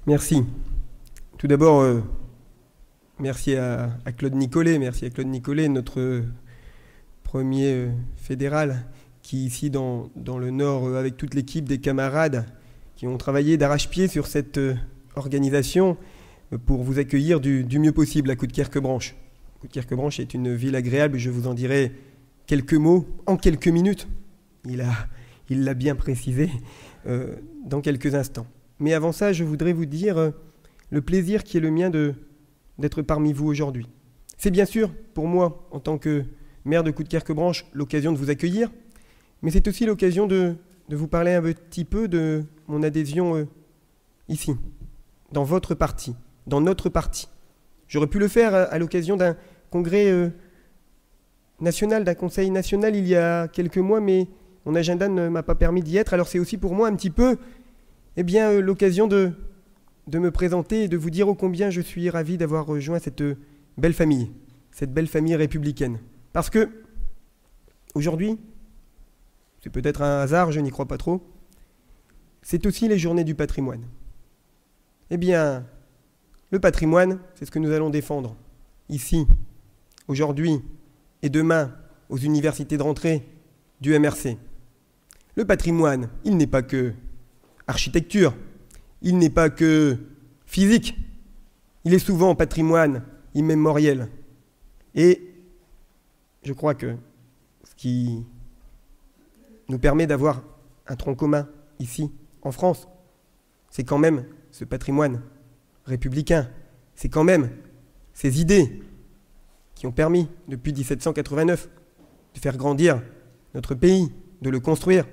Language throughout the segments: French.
Merci. Tout d'abord, merci à Claude Nicollet, notre premier fédéral, qui ici dans le Nord, avec toute l'équipe des camarades qui ont travaillé d'arrache-pied sur cette organisation pour vous accueillir du mieux possible à Coudekerque-Branche. Coudekerque-Branche est une ville agréable, je vous en dirai quelques mots en quelques minutes. Il l'a bien précisé dans quelques instants. Mais avant ça, je voudrais vous dire le plaisir qui est le mien d'être parmi vous aujourd'hui. C'est bien sûr, pour moi, en tant que maire de Coudekerque-Branche, l'occasion de vous accueillir, mais c'est aussi l'occasion de vous parler un petit peu de mon adhésion ici, dans votre parti, dans notre parti. J'aurais pu le faire à l'occasion d'un congrès national, d'un conseil national il y a quelques mois, mais mon agenda ne m'a pas permis d'y être. Alors c'est aussi pour moi un petit peu l'occasion de me présenter et de vous dire ô combien je suis ravi d'avoir rejoint cette belle famille républicaine. Parce que, aujourd'hui, c'est peut-être un hasard, je n'y crois pas trop, c'est aussi les journées du patrimoine. Eh bien, le patrimoine, c'est ce que nous allons défendre ici, aujourd'hui et demain, aux universités de rentrée du MRC. Le patrimoine, il n'est pas que architecture, il n'est pas que physique, il est souvent patrimoine immémoriel. Et je crois que ce qui nous permet d'avoir un tronc commun ici, en France, c'est quand même ce patrimoine républicain, c'est quand même ces idées qui ont permis, depuis 1789, de faire grandir notre pays, de le construire.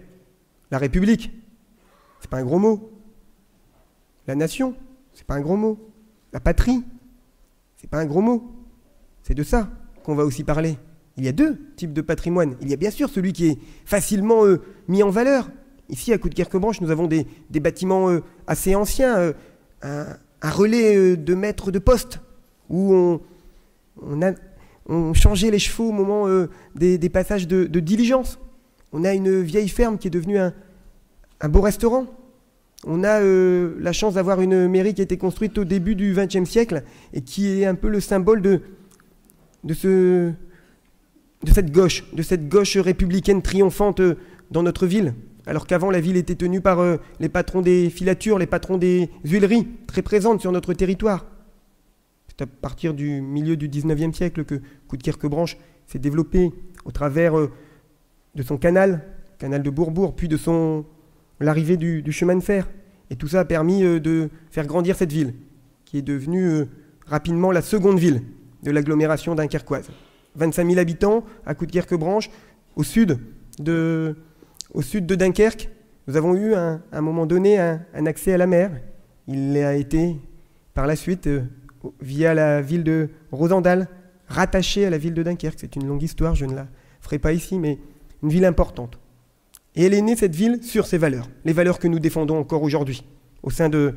La République, c'est pas un gros mot. La nation, c'est pas un gros mot. La patrie, c'est pas un gros mot. C'est de ça qu'on va aussi parler. Il y a deux types de patrimoine. Il y a bien sûr celui qui est facilement mis en valeur. Ici, à Coudekerque-Branche, nous avons des bâtiments assez anciens, un relais de maître de poste, où on changeait les chevaux au moment des passages de diligence. On a une vieille ferme qui est devenue un beau restaurant. On a la chance d'avoir une mairie qui a été construite au début du XXe siècle et qui est un peu le symbole de cette gauche républicaine triomphante dans notre ville. Alors qu'avant, la ville était tenue par les patrons des filatures, les patrons des huileries, très présentes sur notre territoire. C'est à partir du milieu du XIXe siècle que Coudekerque-Branche s'est développé au travers de son canal de Bourbourg, puis de l'arrivée du chemin de fer. Et tout ça a permis de faire grandir cette ville, qui est devenue rapidement la seconde ville de l'agglomération dunkerquoise. 25 000 habitants à Coudekerque-Branche, au sud de Dunkerque. Nous avons eu à un moment donné un accès à la mer. Il a été par la suite, via la ville de Rosendal, rattaché à la ville de Dunkerque. C'est une longue histoire, je ne la ferai pas ici, mais une ville importante. Et elle est née, cette ville, sur ses valeurs, les valeurs que nous défendons encore aujourd'hui, au sein de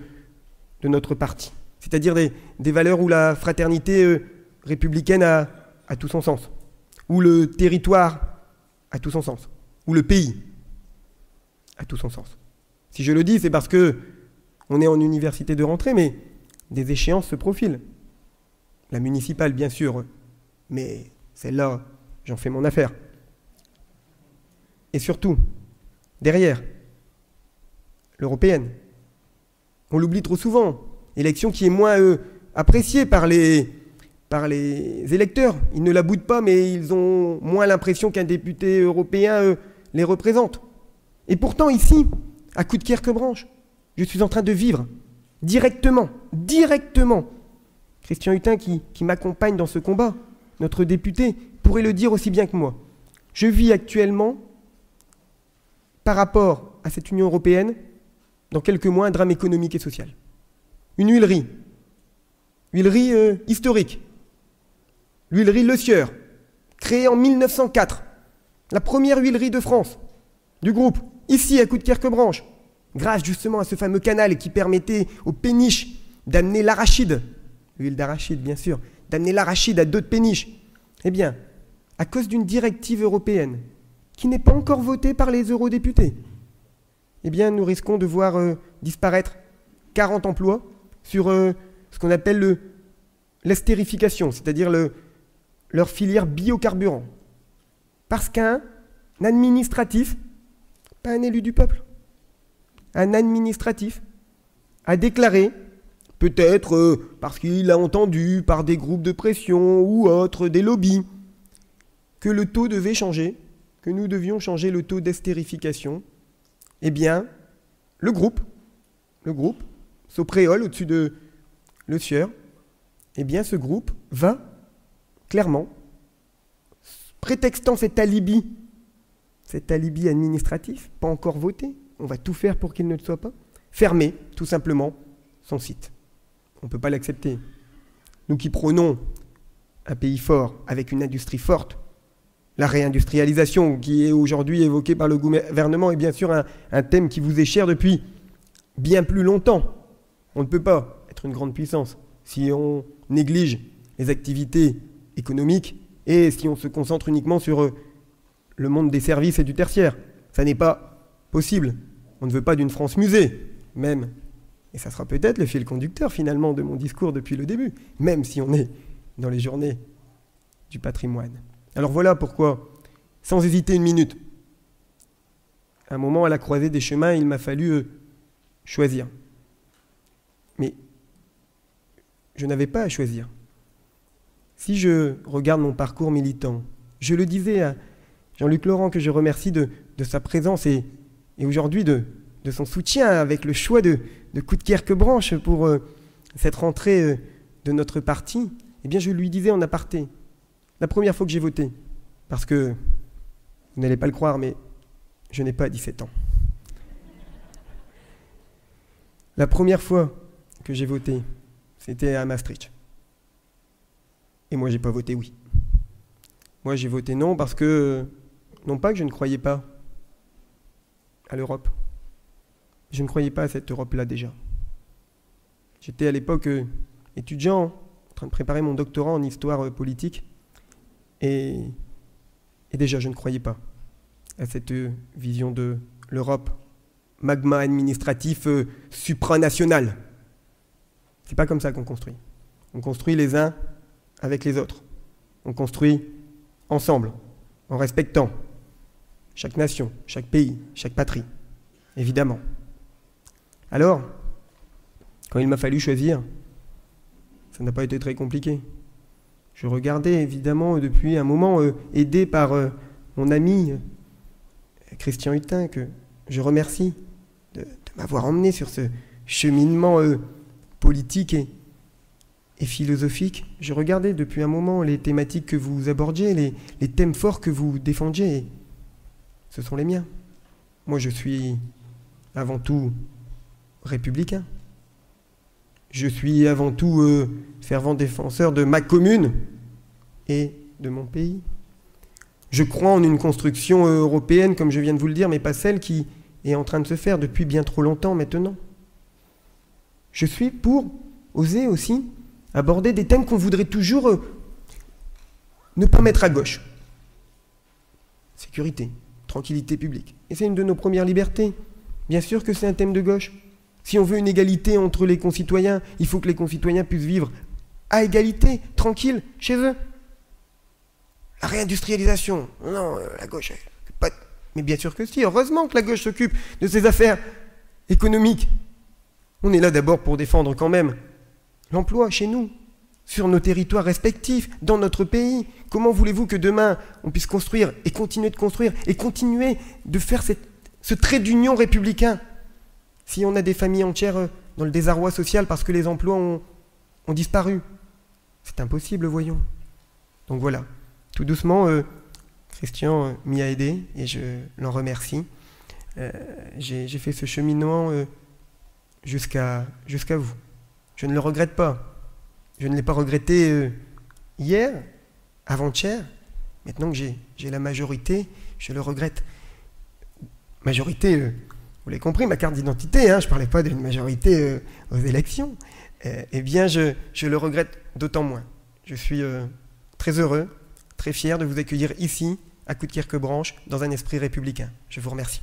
notre parti. C'est-à-dire des valeurs où la fraternité républicaine a tout son sens, où le territoire a tout son sens, où le pays a tout son sens. Si je le dis, c'est parce que on est en université de rentrée, mais des échéances se profilent. La municipale, bien sûr, mais celle-là, j'en fais mon affaire. Et surtout, derrière, l'européenne. On l'oublie trop souvent. Élection qui est moins appréciée par les électeurs. Ils ne la boudent pas, mais ils ont moins l'impression qu'un député européen les représente. Et pourtant, ici, à Coudekerque-Branche, je suis en train de vivre directement, Christian Hutin, qui m'accompagne dans ce combat, notre député, pourrait le dire aussi bien que moi. Je vis actuellement, par rapport à cette Union européenne, dans quelques mois, un drame économique et social. Une huilerie historique, l'huilerie Le Sieur, créée en 1904, la première huilerie de France, du groupe, ici à Coudekerque-Branche, grâce justement à ce fameux canal qui permettait aux péniches d'amener l'arachide, l'huile d'arachide bien sûr, d'amener l'arachide à d'autres péniches. Eh bien, à cause d'une directive européenne qui n'est pas encore votée par les eurodéputés, eh bien, nous risquons de voir disparaître 40 emplois sur ce qu'on appelle l'estérification, c'est-à-dire leur filière biocarburant. Parce qu'un administratif, pas un élu du peuple, un administratif a déclaré, peut-être parce qu'il a entendu par des groupes de pression ou autres, des lobbies, que le taux devait changer, que nous devions changer le taux d'estérification. Eh bien, le groupe, Sopréole, au-dessus de Le Sieur, eh bien, ce groupe va, clairement, prétextant cet alibi administratif, pas encore voté, on va tout faire pour qu'il ne le soit pas, fermer, tout simplement, son site. On ne peut pas l'accepter. Nous qui prônons un pays fort, avec une industrie forte, la réindustrialisation qui est aujourd'hui évoquée par le gouvernement est bien sûr un thème qui vous est cher depuis bien plus longtemps. On ne peut pas être une grande puissance si on néglige les activités économiques et si on se concentre uniquement sur le monde des services et du tertiaire. Ça n'est pas possible. On ne veut pas d'une France musée, même. Et ça sera peut-être le fil conducteur finalement de mon discours depuis le début, même si on est dans les journées du patrimoine. Alors voilà pourquoi, sans hésiter une minute, à un moment à la croisée des chemins, il m'a fallu choisir. Mais je n'avais pas à choisir. Si je regarde mon parcours militant, je le disais à Jean-Luc Laurent que je remercie de sa présence et aujourd'hui de son soutien avec le choix de Coudekerque-Branche pour cette rentrée de notre parti, eh bien je lui disais en aparté, la première fois que j'ai voté, parce que vous n'allez pas le croire, mais je n'ai pas 17 ans. La première fois que j'ai voté, c'était à Maastricht. Et moi, j'ai pas voté oui. Moi, j'ai voté non parce que, non pas que je ne croyais pas à l'Europe. Je ne croyais pas à cette Europe-là déjà. J'étais à l'époque étudiant, en train de préparer mon doctorat en histoire politique. Et déjà, je ne croyais pas à cette vision de l'Europe, magma administratif supranational. C'est pas comme ça qu'on construit. On construit les uns avec les autres. On construit ensemble, en respectant chaque nation, chaque pays, chaque patrie, évidemment. Alors, quand il m'a fallu choisir, ça n'a pas été très compliqué. Je regardais évidemment depuis un moment, aidé par mon ami Christian Hutin, que je remercie de m'avoir emmené sur ce cheminement politique et philosophique. Je regardais depuis un moment les thématiques que vous abordiez, les thèmes forts que vous défendiez. Et ce sont les miens. Moi, je suis avant tout républicain. Je suis avant tout fervent défenseur de ma commune et de mon pays. Je crois en une construction européenne, comme je viens de vous le dire, mais pas celle qui est en train de se faire depuis bien trop longtemps maintenant. Je suis pour oser aussi aborder des thèmes qu'on voudrait toujours ne pas mettre à gauche. Sécurité, tranquillité publique. Et c'est une de nos premières libertés. Bien sûr que c'est un thème de gauche. Si on veut une égalité entre les concitoyens, il faut que les concitoyens puissent vivre à égalité, tranquille, chez eux. La réindustrialisation, non, la gauche, pas... Mais bien sûr que si, heureusement que la gauche s'occupe de ses affaires économiques. On est là d'abord pour défendre quand même l'emploi chez nous, sur nos territoires respectifs, dans notre pays. Comment voulez-vous que demain, on puisse construire et continuer de construire et continuer de faire ce trait d'union républicain si on a des familles entières dans le désarroi social parce que les emplois ont disparu? C'est impossible, voyons. Donc voilà, tout doucement, Christian m'y a aidé et je l'en remercie. J'ai fait ce cheminement jusqu'à vous. Je ne le regrette pas. Je ne l'ai pas regretté hier, avant-hier. Maintenant que j'ai la majorité, je le regrette. Majorité, vous l'avez compris, ma carte d'identité, je ne parlais pas d'une majorité aux élections. Eh bien, je le regrette d'autant moins. Je suis très heureux, très fier de vous accueillir ici, à Coudekerque-Branche, dans un esprit républicain. Je vous remercie.